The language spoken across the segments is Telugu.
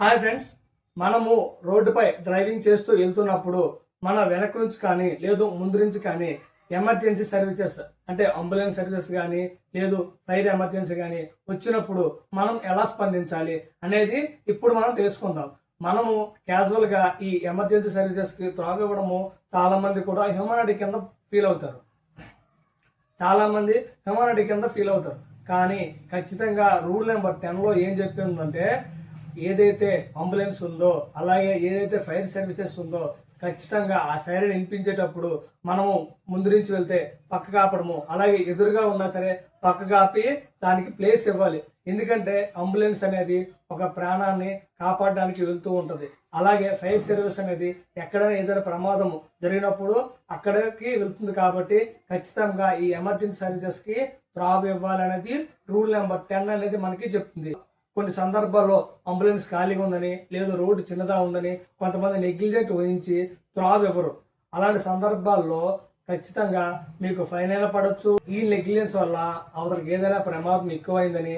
హాయ్ ఫ్రెండ్స్, మనము రోడ్డుపై డ్రైవింగ్ చేస్తూ వెళ్తున్నప్పుడు మన వెనక నుంచి కానీ లేదు ముందు నుంచి కానీ ఎమర్జెన్సీ సర్వీసెస్ అంటే అంబులెన్స్ సర్వీసెస్ కానీ లేదు ఫైర్ ఎమర్జెన్సీ కానీ వచ్చినప్పుడు మనం ఎలా స్పందించాలి అనేది ఇప్పుడు మనం తెలుసుకుందాం. మనము క్యాజువల్గా ఈ ఎమర్జెన్సీ సర్వీసెస్కి త్రాగివ్వడము చాలామంది కూడా హ్యూమానిటీ కింద ఫీల్ అవుతారు. చాలామంది హ్యూమానిటీ కింద ఫీల్ అవుతారు. కానీ ఖచ్చితంగా రూల్ నెంబర్ 10లో ఏం చెప్పిందంటే, ఏదైతే అంబులెన్స్ ఉందో అలాగే ఏదైతే ఫైర్ సర్వీసెస్ ఉందో ఖచ్చితంగా ఆ సైరన్ వినిపించేటప్పుడు మనము ముందు నుంచి వెళ్తే పక్క కాపడము, అలాగే ఎదురుగా ఉన్నా సరే పక్క కాపి దానికి ప్లేస్ ఇవ్వాలి. ఎందుకంటే అంబులెన్స్ అనేది ఒక ప్రాణాన్ని కాపాడడానికి వెళ్తూ ఉంటుంది. అలాగే ఫైర్ సర్వీస్ అనేది ఎక్కడైనా ఏదైనా ప్రమాదం జరిగినప్పుడు అక్కడికి వెళ్తుంది. కాబట్టి ఖచ్చితంగా ఈ ఎమర్జెన్సీ సర్వీసెస్కి త్రావు ఇవ్వాలనేది రూల్ నెంబర్ 10 అనేది మనకి చెప్తుంది. కొన్ని సందర్భాల్లో అంబులెన్స్ ఖాళీగా ఉందని లేదు రోడ్డు చిన్నదా ఉందని కొంతమంది నెగ్లిజెంట్ వహించి త్రావ్ ఇవ్వరు. అలాంటి సందర్భాల్లో ఖచ్చితంగా మీకు ఫైన్ అయినా పడవచ్చు. ఈ నెగ్లిజెన్స్ వల్ల అవతలకు ఏదైనా ప్రమాదం ఎక్కువైందని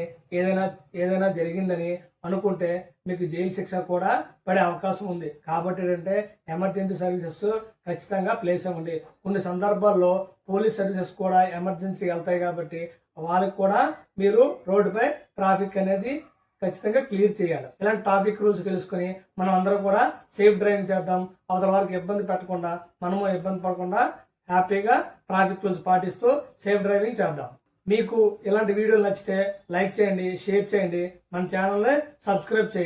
ఏదైనా జరిగిందని అనుకుంటే మీకు జైలు శిక్ష కూడా పడే అవకాశం ఉంది. కాబట్టి ఏంటంటే ఎమర్జెన్సీ సర్వీసెస్ ఖచ్చితంగా ప్లేస్ అవ్వండి. కొన్ని సందర్భాల్లో పోలీస్ సర్వీసెస్ కూడా ఎమర్జెన్సీ వెళ్తాయి. కాబట్టి వాళ్ళకి కూడా మీరు రోడ్డుపై ట్రాఫిక్ అనేది ఖచ్చితంగా క్లియర్ చేయాలి. ఇలాంటి ట్రాఫిక్ రూల్స్ తెలుసుకుని మనం అందరం కూడా సేఫ్ డ్రైవింగ్ చేద్దాం. అవతల వారికి ఇబ్బంది పెట్టకుండా మనము ఇబ్బంది పడకుండా హ్యాపీగా ట్రాఫిక్ రూల్స్ పాటిస్తూ సేఫ్ డ్రైవింగ్ చేద్దాం. మీకు ఇలాంటి వీడియోలు నచ్చితే లైక్ చేయండి, షేర్ చేయండి, మన ఛానల్ని సబ్స్క్రైబ్ చేయండి.